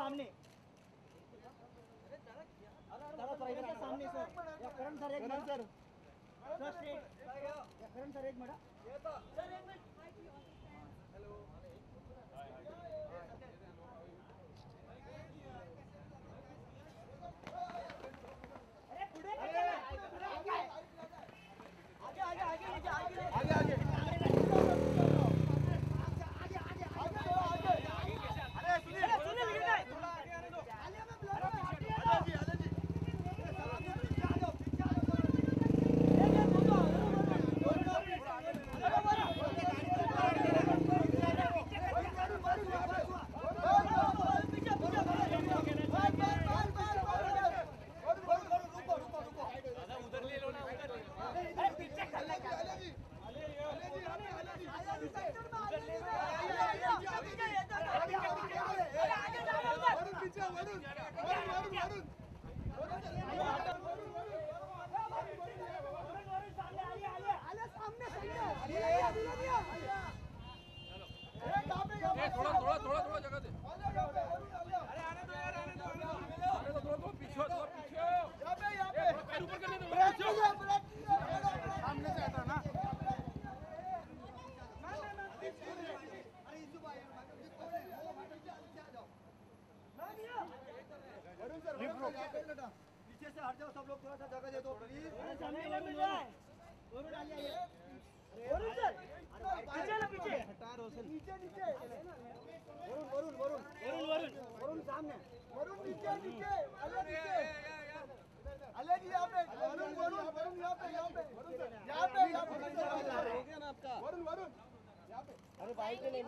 सामने सामने सर करण सर एक मिनट सर स्ट्रेट करण सर एक मिनट सर एक मिनट हेलो अरे पुढे आगे थोड़ा जगह दे। अरे आने दो यार, आने दो थोड़ा पीछे पैर ऊपर करने दो। सामने से आता ना। पीछे से हट जाओ सब लोग, थोड़ा सा जगह दे दो प्लीज। वरुण सामने, वरुण नीचे अले जी यहाँ पे, वरुण यहाँ पे हो गया ना आपका वरुण यहाँ पे। अरे बाइक पे नहीं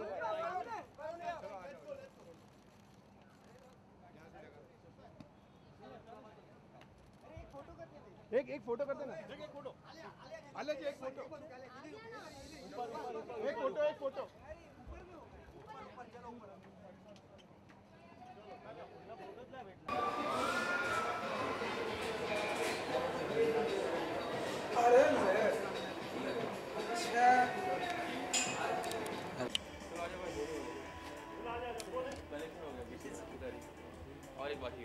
एक फोटो करते ना, एक फोटो अले जी, एक फोटो और एक बाकी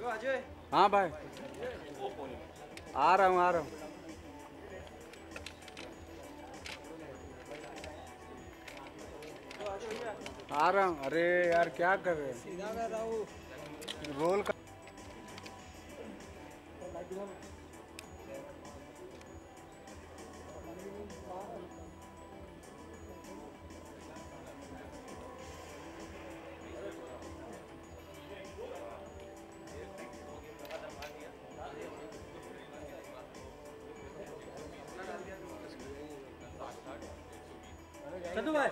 अजय। हाँ भाई, आ रहा हूँ अरे यार क्या कर रहे हैं? सीधा कर रहा हूँ रोल का। चंदू भाई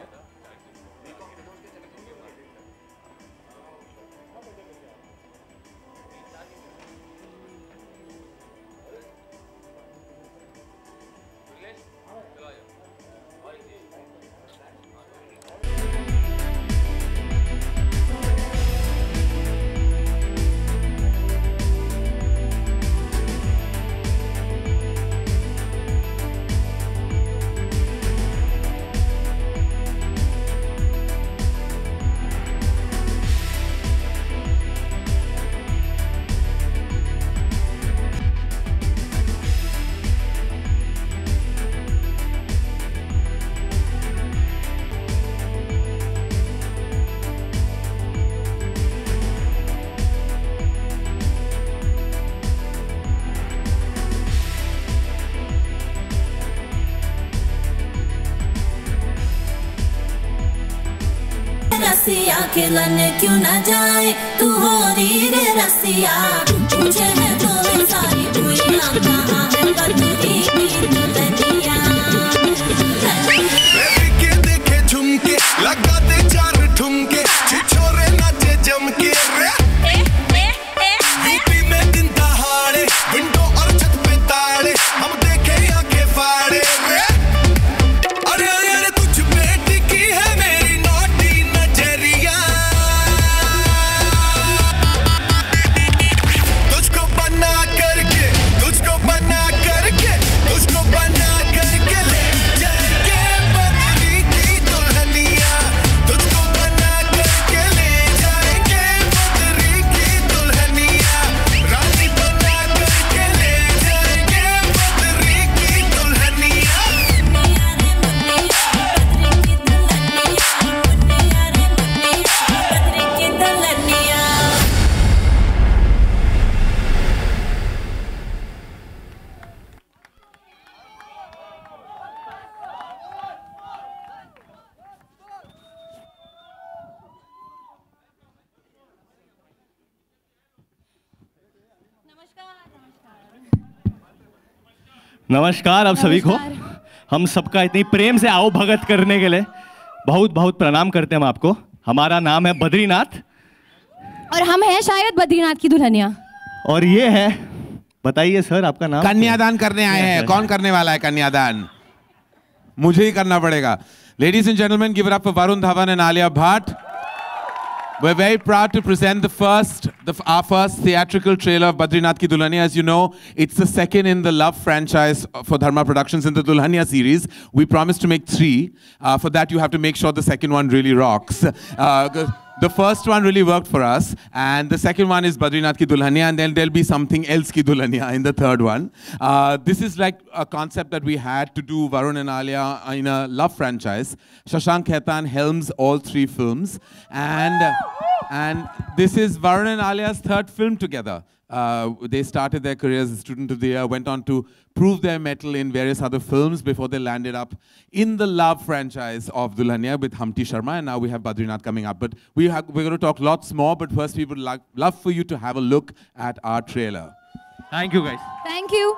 रसिया खेलन क्यों न जाए तू हो री रे रसिया, मुझे है तो सारी हुई कहाँ है बदली की दुल्हनिया। के देखे झुमके लगा दे चार ठुमके, छिछोरे नाचे जम के रे। यूपी में दिन दहाड़े विंडो और छत पे ताड़े, हम देखे आंखें फाड़े रे। अरे अरे तुझ पे टिकी है मेरी नोटी नजरिया, तुझको बना करके नमस्कार आप सभी को। हम सबका इतनी प्रेम से आओ भगत करने के लिए बहुत बहुत प्रणाम करते हैं हम आपको। हमारा नाम है बद्रीनाथ और हम हैं शायद बद्रीनाथ की दुल्हनिया। और ये है, बताइए सर आपका नाम? कन्यादान करने आए हैं। कौन करने वाला है कन्यादान? मुझे ही करना पड़ेगा। Ladies and gentlemen, give it up for Varun Dhawan and Alia Bhatt. We're very proud to present our first theatrical trailer of Badrinath Ki Dulhania. As you know, it's the second in the Love franchise for Dharma Productions in the Dulhania series. We promised to make 3. For that, you have to make sure the second one really rocks. The first one really worked for us, and the second one is Badrinath Ki Dulhania, and then there'll be something else Ki Dulhania in the third one. This is like a concept that we had to do Varun and Alia in a love franchise. Shashank Khaitan helms all 3 films, and this is Varun and Alia's 3rd film together. They started their careers as Student of the Year, went on to prove their mettle in various other films before they landed up in the Love franchise of Dulhania with Humpty Sharma, and now we have Badrinath coming up. But we're going to talk lots more, but first we would love for you to have a look at our trailer. Thank you guys. Thank you.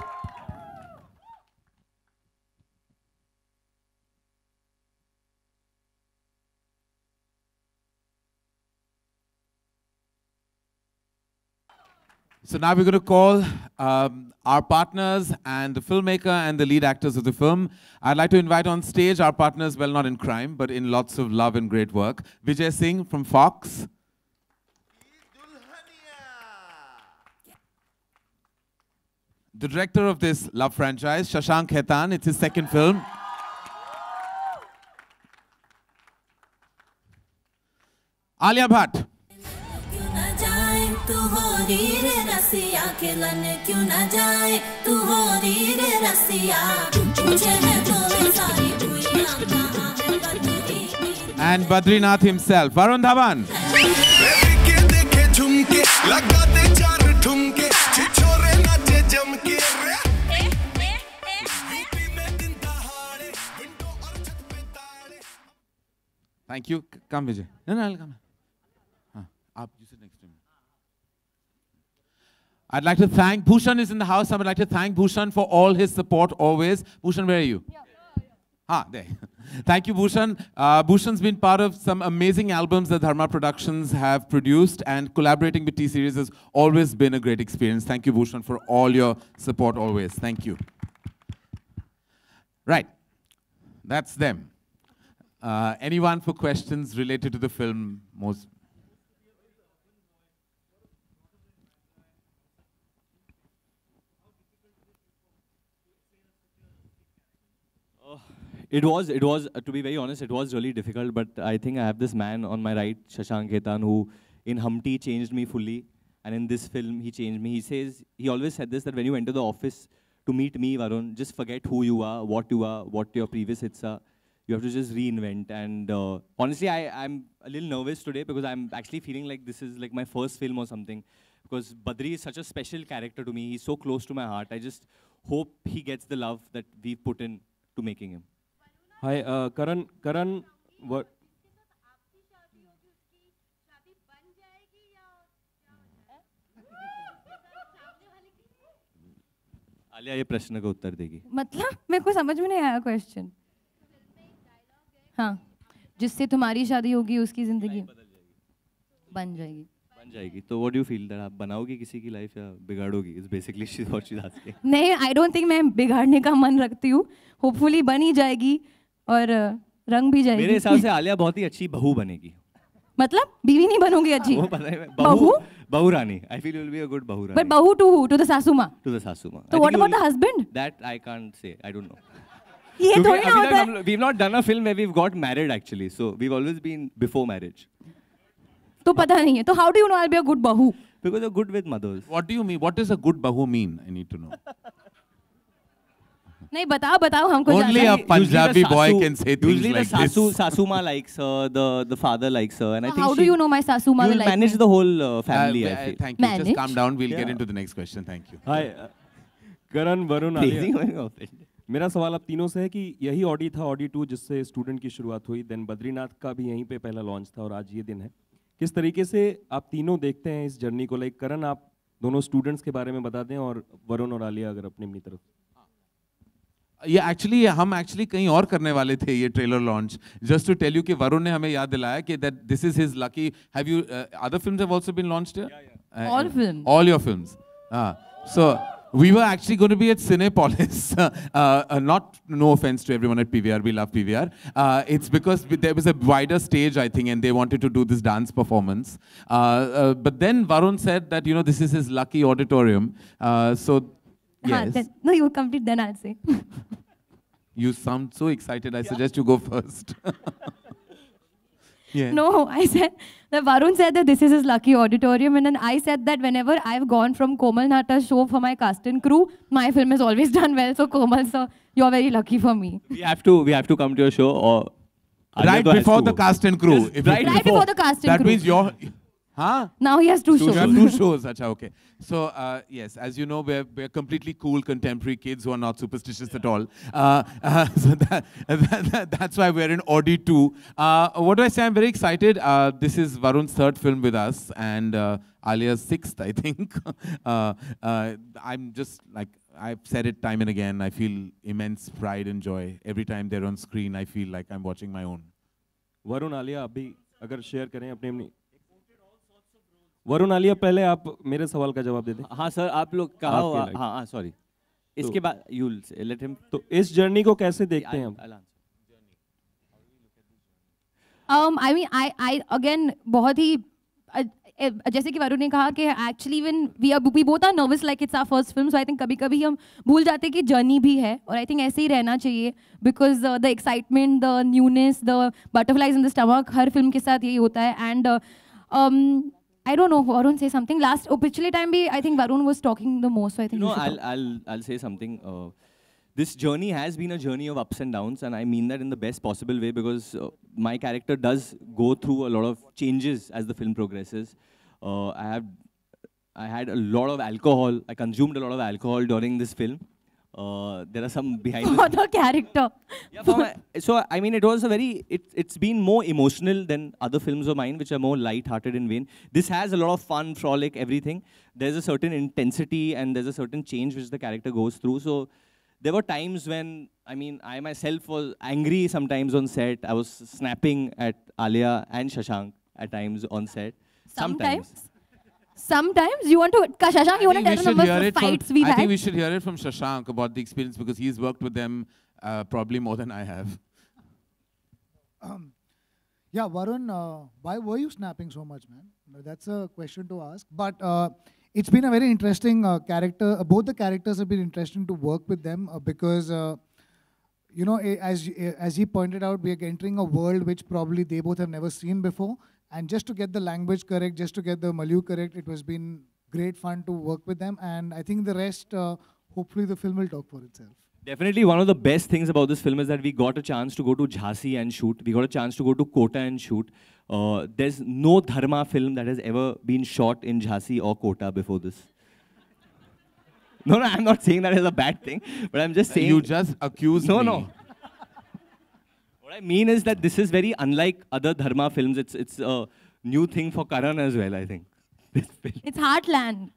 So now we're going to call our partners and the filmmaker and the lead actors of the film. I'd like to invite on stage our partners, well, not in crime, but in lots of love and great work. Vijay Singh from Fox. The director of this love franchise, Shashank Khaitan. It's his 2nd film. Alia Bhatt. तू हो री रे रसिया खिलन क्यों न जाए तू हो री रे रसिया मुझे है तो वे सारी भूइयां कहाँ है बदरी। And Badrinath himself, Varun Dhawan. Thank you. Come, Vijay. No, I'll come. You sit next to me. I'd like to thank, Bhushan is in the house. I would like to thank Bhushan for all his support always. Bhushan, where are you? There. Thank you, Bhushan. Bhushan's been part of some amazing albums that Dharma Productions have produced, and collaborating with T-Series has always been a great experience. Thank you, Bhushan, for all your support always. Thank you. Right. That's them. Anyone for questions related to the film? It was, to be very honest, it was really difficult, but I think I have this man on my right, Shashank Khaitan, who in Humpty changed me fully, and in this film, he changed me. He always said this, that when you enter the office to meet me, Varun, just forget who you are, what your previous hits are. You have to just reinvent, and honestly, I'm a little nervous today because I'm actually feeling like this is like my first film or something, because Badri is such a special character to me. He's so close to my heart. I just hope he gets the love that we've put in to making him. Hi, Karan, what? Alia ये प्रश्न का उत्तर देगी। मतलब मेरे को समझ में नहीं आया क्वेश्चन। हाँ, जिससे तुम्हारी शादी होगी उसकी जिंदगी बन जाएगी। तो what do you feel that आप बनाओगी किसी की लाइफ या बिगाड़ोगी? It's basically what she's asking. नहीं, I don't think मैं बिगाड़ने का मन रखती हूँ। Hopefully बन ही जाएगी और रंग भी जाएगी। मेरे हिसाब से आलिया बहुत ही अच्छी बहू बनेगी। मतलब बीवी नहीं बनोगी अच्छी? वो पता है, बहू रानी। I feel you will be a good बहू रानी। But बहू to who? To the सासू माँ? To the सासू माँ। So what about the husband? That I can't say. I don't know. ये थोड़ी ना होता है। We've not done a film where we've got married actually. So we've always been before marriage. तो पता नहीं है। तो how do you know I'll be a good बहू? Because you're good with mothers. What do you mean? What does a good bahu mean? I need to know. नहीं बताओ हमको। Only a Punjabi boy can say things like this. Usually the sasu ma likes her, the father likes her, and I think how do you know my sasu ma will like me? You manage the whole family. I feel. Thank you. Just calm down. We'll get into the next question. Thank you. Hi, Karan, Varun, Alia. मेरा सवाल आप तीनों से है कि यही Audi था, Audi 2, जिससे स्टूडेंट की शुरुआत हुई, देन बद्रीनाथ का भी यहीं पे पहला लॉन्च था और आज ये दिन है। किस तरीके से आप तीनों देखते हैं इस जर्नी को? लाइक करण, आप दोनों स्टूडेंट्स के बारे में बता दें, और वरुण और आलिया अगर अपनी तरफ। ये एक्चुअली हम एक्चुअली कहीं और करने वाले थे ये trailer launch. Just to tell you कि वरुण ने हमें याद दिलाया कि that this is his lucky. Have you other films have also been launched here? Yeah. All films. All your films. So we were actually going to be at Cinepolis. Not no offense to everyone at PVR, we love PVR. It's because there was a wider stage, I think, and they wanted to do this dance performance. But then Varun said that this is his lucky auditorium. So yes. No, you complete, then I'll say. You sound so excited. I suggest you go first. Yeah. No, I said that Varun said that this is his lucky auditorium, and then I said that whenever I've gone from Komal Nata's show for my cast and crew, my film has always done well. So Komal, sir, you're very lucky for me. We have to come to your show, or Right before the cast and crew. Yes, If right it- Right before the cast and That crew. means you're... Huh? Now he has two You have shows. 2 shows. Acha, okay. So, yes, as you know, we're completely cool, contemporary kids who are not superstitious at all. So that's why we're in Audi 2. What do I say? I'm very excited. This is Varun's 3rd film with us and Alia's 6th, I think. I'm just like, I've said it time and again. I feel immense pride and joy. Every time they're on screen, I feel like I'm watching my own. Varun Alia आप भी अगर share करें अपनी वरुण आलिया पहले आप मेरे सवाल का जवाब दे दें. हाँ सर, आप लोग कहा आपके हुआ, like. हाँ सॉरी, इसके बाद you'll let him. तो इस जर्नी को कैसे देखते हैं आप? I mean, I again बहुत ही जैसे कि वरुण ने कहा कि actually when we both are nervous like it's our first film, so I think कभी-कभी हम भूल जाते हैं कि journey भी है, और I think ऐसे ही रहना चाहिए because the excitement, the newness, the butterflies in the stomach her film के साथ यही होता है. And I don't know, Varun say something. पिछले time भी I think Varun was talking the most, so I think No, you should talk. I'll say something. This journey has been a journey of ups and downs, and I mean that in the best possible way, because my character does go through a lot of changes as the film progresses. I had a lot of alcohol. I consumed a lot of alcohol during this film. There are some behind For the character. Yeah, so I mean, it was a very, it's been more emotional than other films of mine, which are more light-hearted in vein. This has a lot of fun, frolic, everything. There's a certain intensity and there's a certain change which the character goes through. So there were times when, I mean, I myself was angry sometimes on set. I was snapping at Alia and Shashank at times on set. Sometimes you want to, Shashank, you want to tell the number of fights we've I had? think we should hear it from Shashank about the experience, because he's worked with them probably more than I have. Yeah, Varun, why were you snapping so much, man? That's a question to ask. But it's been a very interesting character. Both the characters have been interesting to work with them because, you know, as he pointed out, we are entering a world which probably they both have never seen before. And just to get the language correct, just to get the Malayu correct, it has been great fun to work with them. And I think the rest, hopefully the film will talk for itself. Definitely one of the best things about this film is that we got a chance to go to Jhansi and shoot. We got a chance to go to Kota and shoot. There's no Dharma film that has ever been shot in Jhansi or Kota before this. No, I'm not saying that as a bad thing, but I'm just saying... You just accused me. No. What I mean is that this is very unlike other Dharma films. It's a new thing for Karan as well, I think. This film. It's Heartland.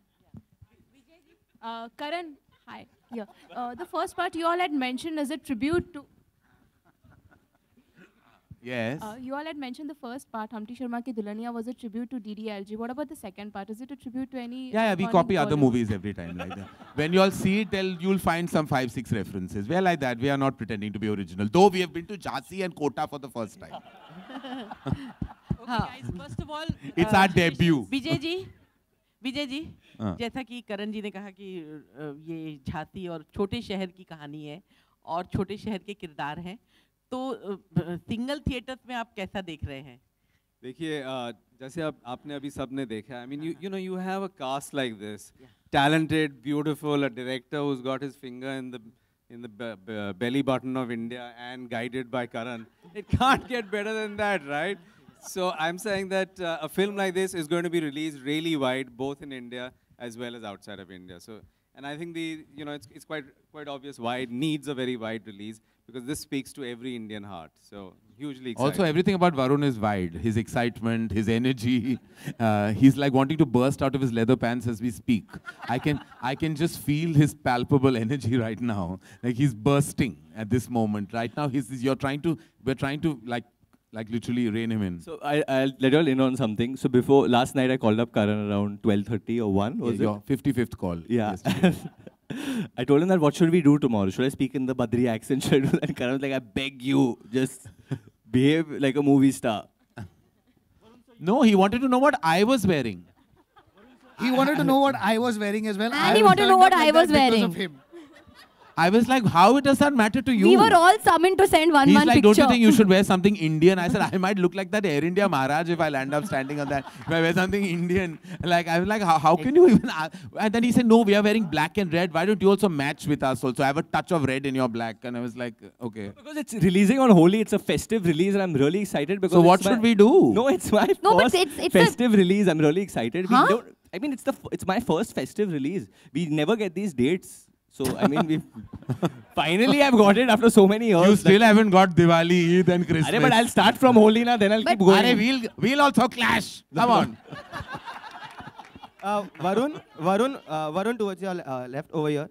Karan, hi. Yeah. The first part you all had mentioned is a tribute to... Yes. You all had mentioned the first part, Humpty Sharma Ki Dulhania, was a tribute to DDLG. What about the second part? Is it a tribute to any... Yeah, we iconic copy other Bollywood? movies every time like that. When you all see it, you'll find some 5-6 references. We are like that. We are not pretending to be original. Though we have been to Jhansi and Kota for the first time. Okay, guys, first of all... It's our debut. Vijay ji, जैसा कि करण जी ने कहा कि ये झांसी और छोटे शहर की कहानी है और छोटे शहर के किरदार हैं, तो सिंगल थिएटर्स में आप कैसा देख रहे हैं? देखिए, जैसे आपने अभी सबने देखा, I mean, you know, you have a cast like this, talented, beautiful, a director who's got his finger in the belly button of India and guided by Karan. It can't get better than that, right? So I'm saying that a film like this is going to be released really wide, both in India as well as outside of India. So, And I think it's quite obvious why it needs a very wide release, because this speaks to every Indian heart. So hugely excited. Also, everything about Varun is wide. His excitement, his energy. He's like wanting to burst out of his leather pants as we speak. I can just feel his palpable energy right now. Like he's bursting at this moment. Right now, we're trying to like literally rein him in. So I'll let you all in on something. So last night I called up Karan around 12:30 or 1, was it? Your 55th call. Yeah. I told him that what should we do tomorrow? Should I speak in the Badri accent? Should I do that? And Karan was like, I beg you, just behave like a movie star. No, he wanted to know what I was wearing. He wanted to know what I was wearing as well. And he wanted to know what I was because wearing. of him. I was like, how does that matter to you? We were all summoned to send one He's picture. like, don't you think you should wear something Indian? I said, I might look like that Air India Maharaj if I land up standing on that. If I wear something Indian. Like, I was like, how can you even... And then he said, no, we are wearing black and red. Why don't you also match with us also? I have a touch of red in your black. And I was like, okay. Because it's releasing on Holi. It's a festive release and I'm really excited because... So what should we do? No, it's my first festive release. I'm really excited. Huh? I mean, it's my first festive release. We never get these dates. So, I mean, finally I've got it after so many years. You still haven't got Diwali, Eid and Christmas. But I'll start from Holi now, then I'll keep going. We'll also clash. Come on. Varun, towards your left over here.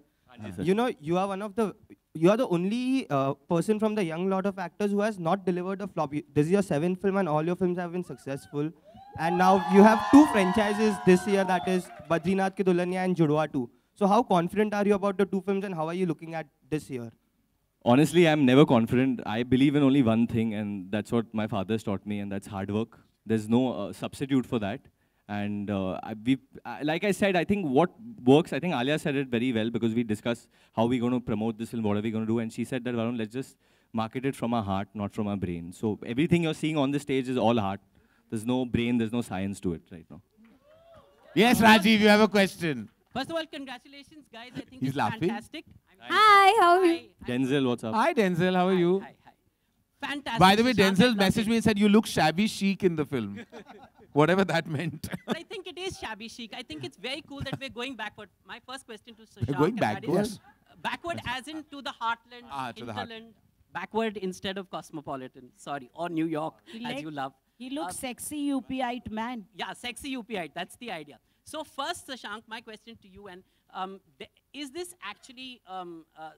You know, you are the only person from the young lot of actors who has not delivered a flop. This is your 7th film and all your films have been successful. And now you have 2 franchises this year, that is Badrinath Ki Dulhania and Judwaa 2. So how confident are you about the 2 films and how are you looking at this year? Honestly, I'm never confident. I believe in only one thing and that's what my father's taught me, and that's hard work. There's no substitute for that. And like I said, I think what works, I think Alia said it very well, because we discussed how we're going to promote this film, what are we going to do, and she said that, Varun, let's just market it from our heart, not from our brain. So everything you're seeing on the stage is all heart. There's no brain, there's no science to it right now. Yes, Rajiv, you have a question. First of all, congratulations, guys. I think He's it's laughing. Fantastic. Hi, how are you? Denzel, what's up? Hi, Denzel, how are you? Hi. Fantastic. By the way, Shashank, Denzel I messaged loved me it. and said, you look shabby chic in the film. Whatever that meant. But I think it is shabby chic. I think it's very cool that we're going backward. My first question to Shashank. We're going and that is, backwards? Backward as in to the heartland, to the heart. hinterland. Backward instead of cosmopolitan. Sorry, or New York, as you love. He looks sexy UPite man. Yeah, sexy UPite. That's the idea. So first, Shashank, my question to you, and is this actually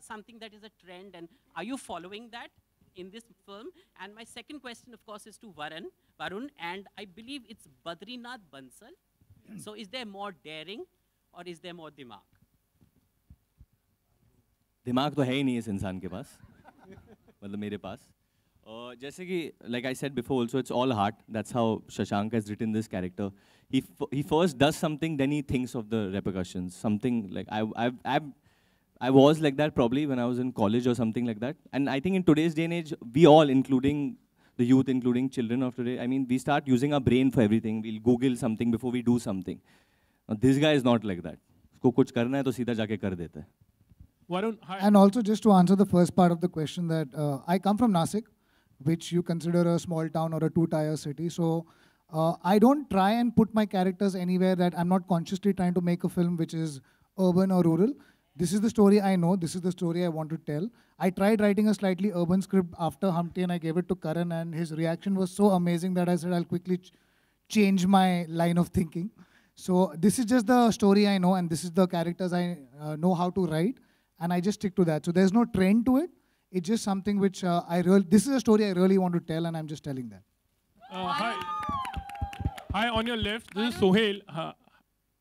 something that is a trend, and are you following that in this film? And my second question, of course, is to Varun, and I believe it's Badrinath Bansal. So is there more daring, or is there more dimag? दिमाग तो है ही नहीं इस इंसान के पास मतलब मेरे पास जैसे कि like I said before also, it's all heart. That's how Shashank has written this character. He first does something, then he thinks of the repercussions. Something like I was like that probably when I was in college or something like that. And I think in today's day and age, we all, including the youth, including children of today, I mean, we start using our brain for everything. We'll Google something before we do something. Now, this guy is not like that. उसको कुछ करना है तो सीधा जाके कर देता है. Varun, hi. And also just to answer the first part of the question, that I come from Nasik, which you consider a small town or a 2-tier city. So I don't try and put my characters anywhere that I'm not consciously trying to make a film which is urban or rural. This is the story I know. This is the story I want to tell. I tried writing a slightly urban script after Humpty and I gave it to Karan, and his reaction was so amazing that I said I'll quickly change my line of thinking. So this is just the story I know, and this is the characters I know how to write. And I just stick to that. So there's no trend to it. It's just something which this is a story I really want to tell, and I'm just telling that. Hi, on your left, this is Sohail.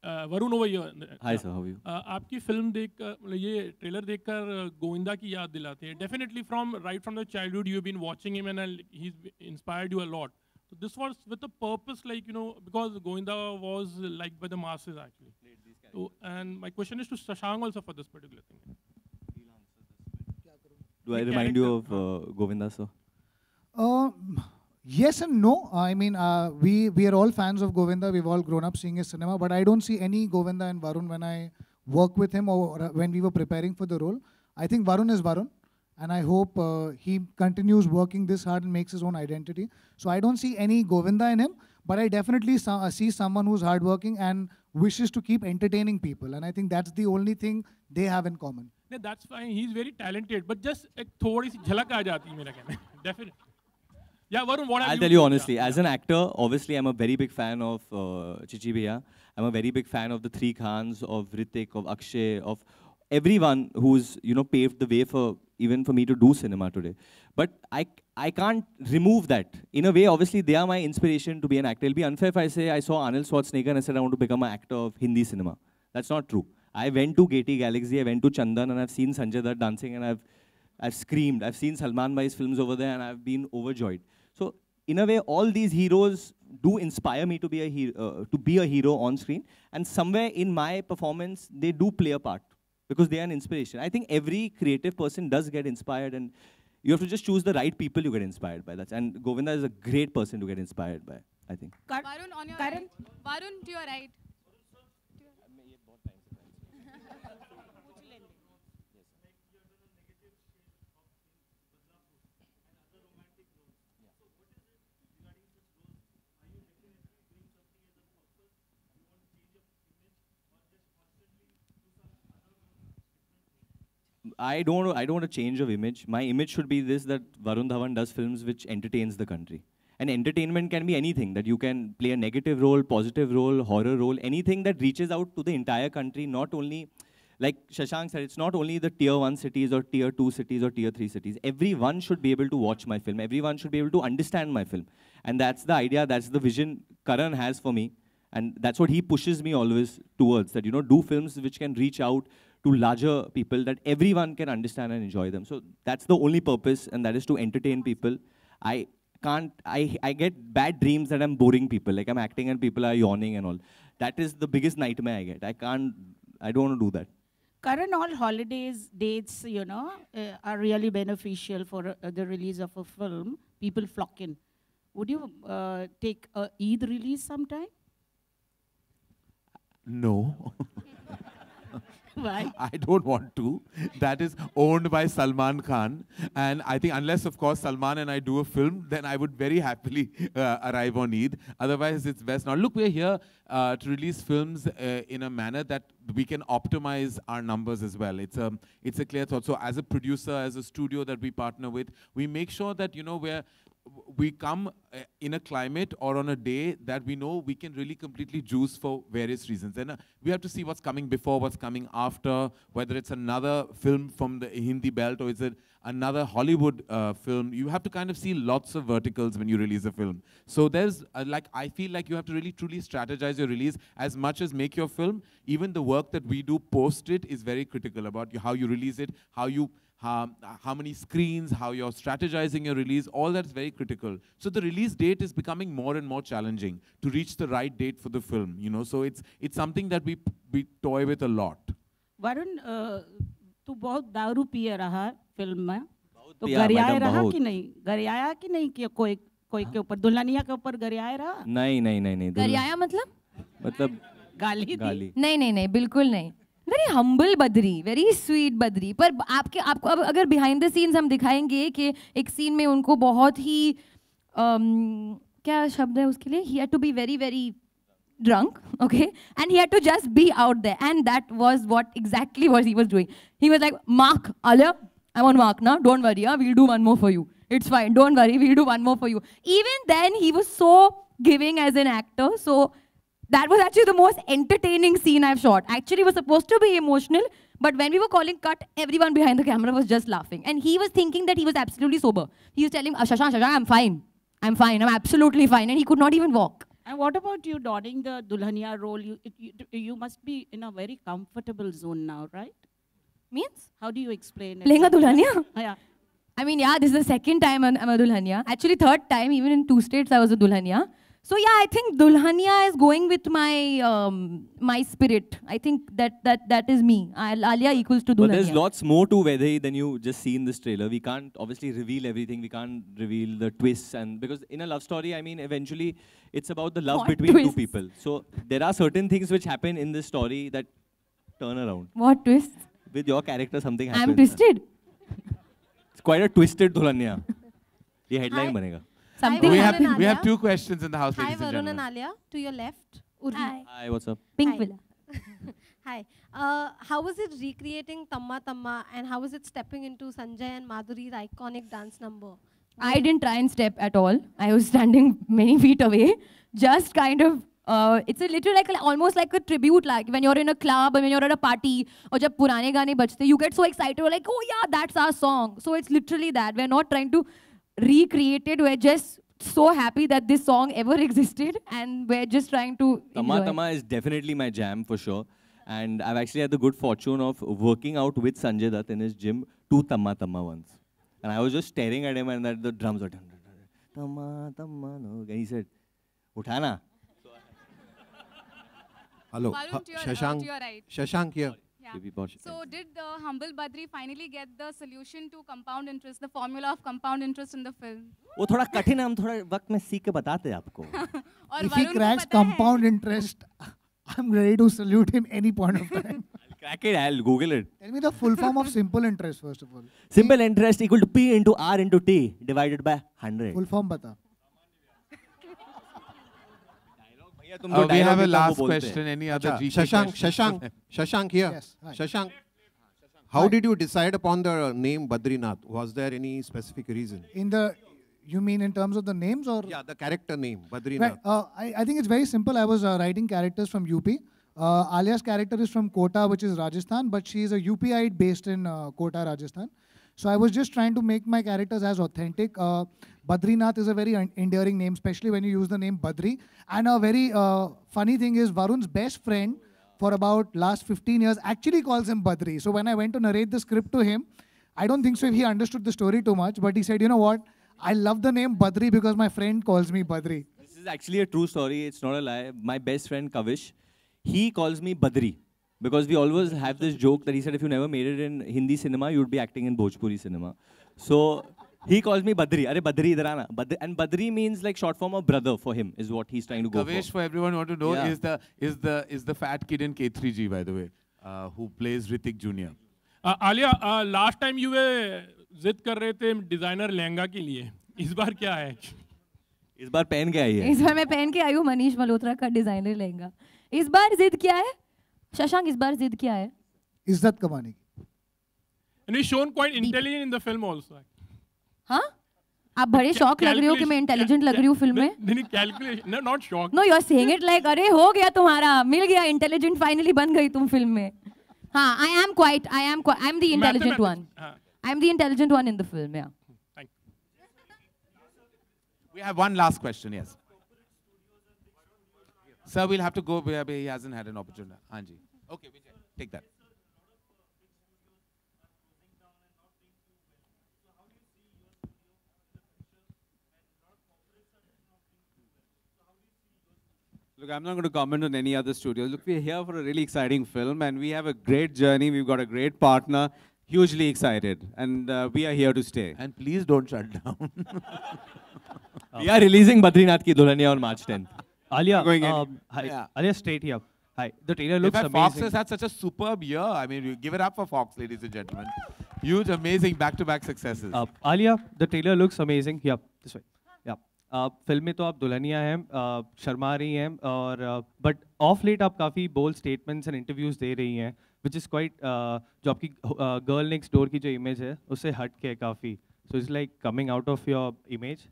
Varun over here. Hi sir, how are you? आपकी film देखकर ये trailer देखकर गोविंदा की याद दिलाते हैं. Definitely right from the childhood you've been watching him and he's inspired you a lot. So this was with a purpose, like, you know, because Govinda was liked by the masses actually. So, and my question is to Shashank also for this particular thing. Do I remind you of Govinda, sir? Yes and no. I mean, we are all fans of Govinda. We've all grown up seeing his cinema, but I don't see any Govinda in Varun when I work with him or when we were preparing for the role. I think Varun is Varun, and I hope he continues working this hard and makes his own identity. So I don't see any Govinda in him, but I definitely see someone who's hardworking and wishes to keep entertaining people, and I think that's the only thing they have in common. No, that's fine. He's very talented, but just एक थोड़ी सी झलक आ जाती है मेरा कहना. Definitely. Yeah, Varun, what have I'll tell you honestly, as an actor, obviously I'm a very big fan of Chichi Bhaiya. I'm a very big fan of the three Khans, of Hrithik, of Akshay, of everyone who's, you know, paved the way for even for me to do cinema today. But I can't remove that. In a way, obviously, they are my inspiration to be an actor. It'll be unfair if I say I saw Arnold Schwarzenegger and I said I want to become an actor of Hindi cinema. That's not true. I went to Gaiety Galaxy, I went to Chandan, and I've seen Sanjay Dutt dancing, and I've screamed. I've seen Salman Bhai's films over there, and I've been overjoyed. So, in a way, all these heroes do inspire me to be a hero on screen. And somewhere in my performance, they do play a part because they are an inspiration. I think every creative person does get inspired, and you have to just choose the right people you get inspired by. And Govinda is a great person to get inspired by, I think. Varun, on your right. Varun, to your right. I don't want a change of image. My image should be this, that Varun Dhawan does films which entertains the country. And entertainment can be anything, that you can play a negative role, positive role, horror role, anything that reaches out to the entire country, not only, like Shashank said, it's not only the tier 1 cities or tier 2 cities or tier 3 cities. Everyone should be able to watch my film. Everyone should be able to understand my film. And that's the idea, that's the vision Karan has for me. And that's what he pushes me always towards, that, you know, do films which can reach out to larger people, that everyone can understand and enjoy them. So that's the only purpose, and that is to entertain people. I get bad dreams that I'm boring people, like I'm acting and people are yawning and all. That is the biggest nightmare I get. I don't want to do that. Karan, all holidays, dates, you know, are really beneficial for the release of a film. People flock in. Would you take a Eid release sometime? No. Why? I don't want to. That is owned by Salman Khan. And I think unless, of course, Salman and I do a film, then I would very happily arrive on Eid. Otherwise, it's best not. Look, we're here to release films in a manner that we can optimize our numbers as well. It's a clear thought. So as a producer, as a studio that we partner with, we make sure that, you know, we come in a climate or on a day that we know we can really completely juice for various reasons. And we have to see what's coming before, what's coming after, whether it's another film from the Hindi belt or is it another Hollywood film. You have to kind of see lots of verticals when you release a film. So there's, I feel like you have to really truly strategize your release as much as make your film. Even the work that we do post it is very critical about how you release it, how many screens, how you're strategizing your release, all that's very critical. So the release date is becoming more and more challenging to reach the right date for the film, you know. So it's something that we toy with a lot. Varun, तू बहुत दारू पिए रहा film में, तो गरियाए रहा कि नहीं? गरियाया कि नहीं कि कोई के ऊपर, दुल्हनिया के ऊपर गरियाए रहा? नहीं. गरियाया मतलब गाली? नहीं, बिल्कुल नहीं. Very humble Badri, very sweet Badri. पर आपको अब अगर behind the scenes हम दिखाएंगे कि एक scene में उनको बहुत ही क्या शब्द है उसके लिए? He had to be very, very drunk, okay? And he had to just be out there. And that was exactly what he was doing. He was like, Mark, Alia, I'm on Mark now. Don't worry, we'll do one more for you. It's fine. Don't worry, we'll do one more for you. Even then, he was so giving as an actor. So that was actually the most entertaining scene I've shot. Actually, it was supposed to be emotional, but when we were calling cut, everyone behind the camera was just laughing. And he was thinking that he was absolutely sober. He was telling, Shashank, I'm fine. I'm absolutely fine. And he could not even walk. And what about you donning the Dulhania role? You must be in a very comfortable zone now, right? Means? How do you explain it? Playing a Dulhania? Yeah. I mean, yeah, this is the second time I'm a Dulhania. Actually, third time, even in 2 states, I was a Dulhania. So yeah, I think Dulhania is going with my my spirit. I think that is me. Alia equals to Dulhania. But there's lots more to Vedai than you just see in this trailer. We can't obviously reveal everything. We can't reveal the twists, and because in a love story, I mean, eventually it's about the love between two people. So there are certain things which happen in this story that turn around. What twists? With your character, something happens. I'm twisted. It's quite a twisted Dulhania. This headline banega. We have 2 questions in the house, ladies and gentlemen. Hi, Varun and Alia. To your left, Hi. Hi, what's up? Pink Hi. Villa. Hi. How was it recreating Tamma Tamma, and how was it stepping into Sanjay and Madhuri's iconic dance number? I didn't try and step at all. I was standing many feet away, just kind of. It's a little like almost like a tribute, like when you're in a club and when you're at a party, or जब पुराने गाने बजते, you get so excited, you're like, oh yeah, that's our song. So it's literally that. We're not trying to recreate it. We're just so happy that this song ever existed, and we're just trying to Tamma enjoy. Tamma is definitely my jam for sure. And I've actually had the good fortune of working out with Sanjay Dutt in his gym to Tamma Tamma once. And I was just staring at him and that the drums were Tamma Tamma no. And he said, Uthana. Hello, Varun, to your, Shashank. to your right. Shashank here. Yeah. Give me pause. So did the humble Badri finally get the solution to compound interest, the formula of compound interest in the film? वो थोड़ा कठिन है, हम थोड़ा वक्त में सीख के बताते हैं आपको. और If he वरुण को cracks पता है- compound interest, I'm ready to salute him any point of time. Crack it, I'll Google it. Tell me the full form of simple interest first of all. Simple interest equal to P into R into T divided by 100. Full form bata. We have a last question. Any other GK Shashank, questions? Shashank here. Yes, hi. Shashank, how did you decide upon the name Badrinath? Was there any specific reason? You mean in terms of the names or? Yeah, the character name, Right. Badrinath. I think it's very simple. I was writing characters from UP. Alia's character is from Kota, which is Rajasthan, but she is a UPite based in Kota, Rajasthan. So I was just trying to make my characters as authentic. Badrinath is a very endearing name, especially when you use the name Badri. And a very funny thing is Varun's best friend for about last 15 years actually calls him Badri. So when I went to narrate the script to him, I don't think so if he understood the story too much, but he said, you know what? I love the name Badri because my friend calls me Badri. This is actually a true story. It's not a lie. My best friend Kavish, he calls me Badri. Because we always have this joke that he said if you never made it in Hindi cinema, you would be acting in Bhojpuri cinema. So he calls me Badri. Arey Badri, idhar aana. And Badri means like short form of brother for him, is what he's trying to go Kavesh, for. for everyone who want to know, Yeah. is the fat kid in K3G, by the way, who plays Hrithik Jr. Alia, last time you जिद कर रहे थे designer lehenga के लिए, इस बार क्या है? इस बार पहन के आई है. इस बार मैं पहन के आई हूँ मनीष मल्होत्रा का डिजाइनर लहंगा. इस बार जिद क्या है? शशांक, इस बार जिद क्या है? इज्जत कमाने की. And he's shown quite intelligent in the film also. हाँ? आप बड़े शौक लग रहे हो कि मैं इंटेलिजेंट लग रही हूँ फिल्म में? नहीं, calculation, no, not shock. No, you're saying it like अरे हो गया तुम्हारा, मिल गया, इंटेलिजेंट फाइनली बन गई तुम फिल्म में. हाँ, I'm the intelligent one. I'm the intelligent one in the film, yeah. We have one last question, yes. Sir, we'll have to go where he hasn't had an opportunity. Anji. Okay, Vijay, take that. Look, I'm not going to comment on any other studios. Look, we're here for a really exciting film, and we have a great journey. We've got a great partner. Hugely excited, and we are here to stay. And please don't shut down. We are releasing Badrinath Ki Dulhania on March 10th. Alia, Going in. hi. Yeah. Alia, straight here. Hi. The trailer In looks fact, amazing. Fox has had such a superb year. I mean, we give it up for Fox, ladies and gentlemen. Huge, amazing back-to-back successes. Alia, the trailer looks amazing. Yeah, this way. Yeah. Film में तो आप दुल्हनिया हैं, शर्मा रही हैं और but of late आप काफ़ी bold statements and interviews दे रही हैं, विच इज़ क्वाइट जो आपकी गर्ल नेक्स्ट डोर की जो इमेज है उससे हट के काफ़ी. So it's like coming out of your image.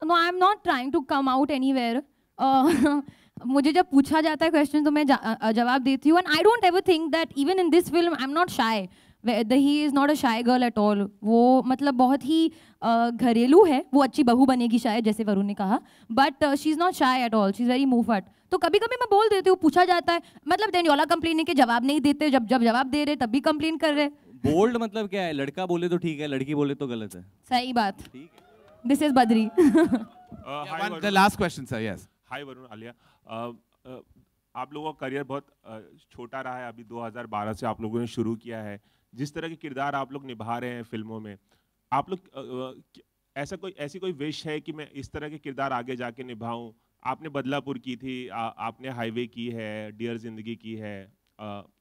No, I'm not trying to come out anywhere. मुझे जब पूछा जाता है क्वेश्चन तो मैं जवाब देती हूँ. And I don't ever think that even in this film I'm not shy. He is not a shy girl at all. वो मतलब बहुत ही घरेलू है. वो अच्छी बहू बनेगी शायद, जैसे वरुण ने कहा. But she's not shy at all. She's very move-fat. तो कभी कभी मैं बोल देती हूँ, पूछा जाता है, मतलब then y'all are complaining के जवाब नहीं देते, जब जवाब दे रहे तब भी कंप्लेन कर रहे. बोल्ड मतलब क्या है? लड़का बोले तो ठीक है, लड़की बोले तो गलत है. सही बात. This is Badri. The last question, sir. Yes. हाय वरुण, आलिया. आप लोगों का करियर बहुत छोटा रहा है. अभी 2012 से आप लोगों ने शुरू किया है. जिस तरह के किरदार आप लोग निभा रहे हैं फिल्मों में, आप लोग ऐसी कोई विश है कि मैं इस तरह के किरदार आगे जाके निभाऊं? आपने बदलापुर की थी, आपने हाईवे की है, डियर जिंदगी की है,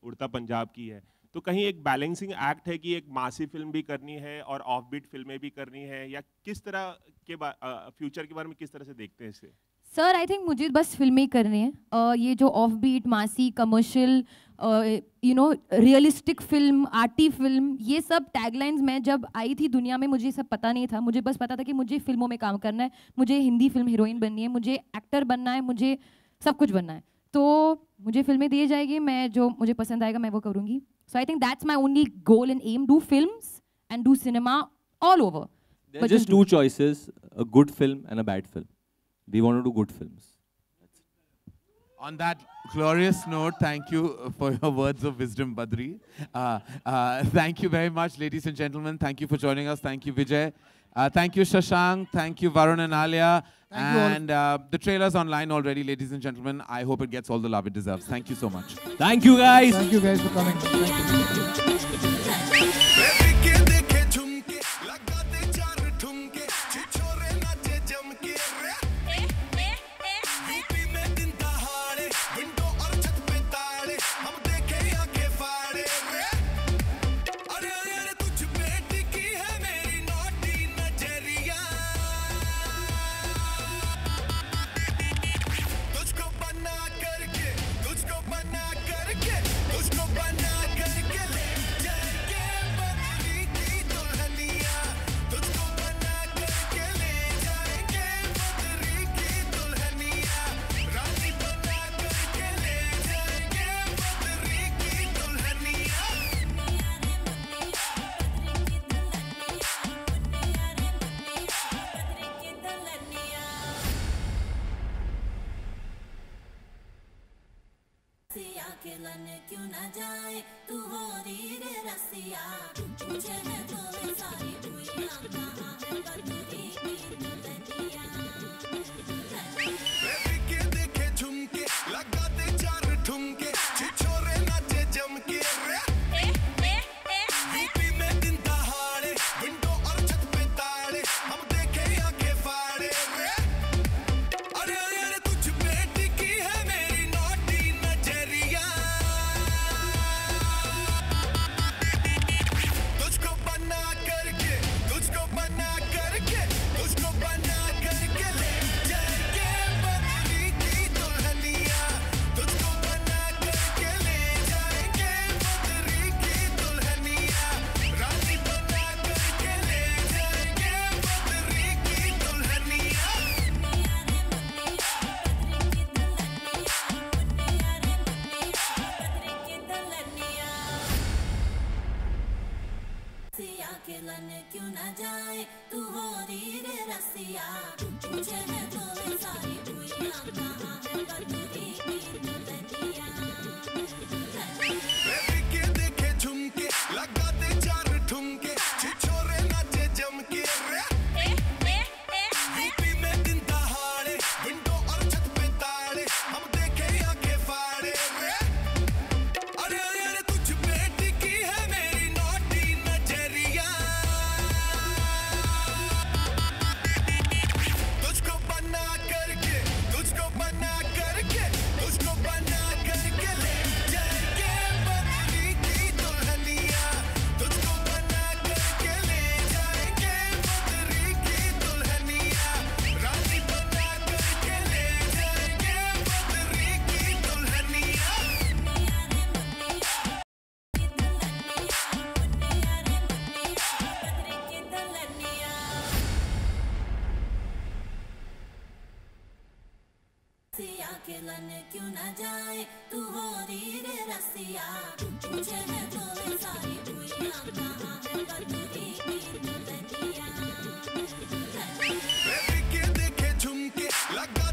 उड़ता पंजाब की है. तो कहीं एक बैलेंसिंग एक्ट है कि एक मासी फिल्म भी करनी है और ऑफ बीट फिल्में भी करनी है, या किस तरह के फ्यूचर के बारे में किस तरह से देखते हैं इसे? सर आई थिंक मुझे बस फिल्में ही करनी है। ये जो off beat, massy, commercial, you know realistic film, arty film, ये सब टैगलाइंस मैं जब आई थी दुनिया में मुझे सब पता नहीं था। मुझे बस पता था कि मुझे फिल्मों में काम करना है, मुझे हिंदी फिल्म हीरोइन बननी है, मुझे एक्टर बनना है, मुझे सब कुछ बनना है। तो मुझे फिल्में दी जाएगी, मैं जो मुझे पसंद आएगा मैं वो करूँगी। So I think that's my only goal and aim, do films and do cinema all over. There are just two choices, a good film and a bad film. We want to do good films. On that glorious note, thank you for your words of wisdom, Badri. Thank you very much, ladies and gentlemen. Thank you for joining us. Thank you, Vijay. Thank you, Shashank. Thank you, Varun and Alia. And the trailer's online already, ladies and gentlemen. I hope it gets all the love it deserves. Thank you so much. Thank you, guys. Thank you guys for coming. Thank you. क्यों ना जाए तू हो रे रसिया, मुझे है तो वे सारी दुनिया कहाँ है बदरी की दुल्हनिया। के देखे झुमके लगा दे चार ठुमके, छिछोरे नाचे जम के यूपी में दिन दहाड़े, विंडो और छत पे ताड़े, हम देखे आंखें फाड़े अरे अरे तुझ पे टिकी है मेरी नौटी नजरिया। तुझको बना करके ले जाएंगे बदरी की दुल्हनिया। तुझको बना करके ले जाएंगे बदरी की दुल्हनिया। रानी बना करके ले जाएंगे बदरी की दुल्हनिया। रसिया के लन क्यों ना जाए तू हो रे रसिया, मुझे है तो वे सारी दुनिया कहाँ है बदरी की दुल्हनिया। के देखे झुमके लगा दे चार ठुमके, छिछोरे नाचे जम के यूपी में दिन दहाड़े, विंडो और छत पे ताड़े, हम देखे आंखें फाड़े अरे अरे तुझ पे टिकी है मेरी नौटी नजरिया। तुझको बना करके ले जाएंगे बदरी की दुल्हनिया। तुझको बना करके ले जाएंगे बदरी की दुल्हनिया। रानी बना करके ले जाएंगे बदरी की दुल्हनिया। रसिया के लन क्यों ना जाए तू हो रे रसिया, मुझे है तो वे सारी दुनिया कहाँ है बदरी की दुल्हनिया। के देखे झुमके लगा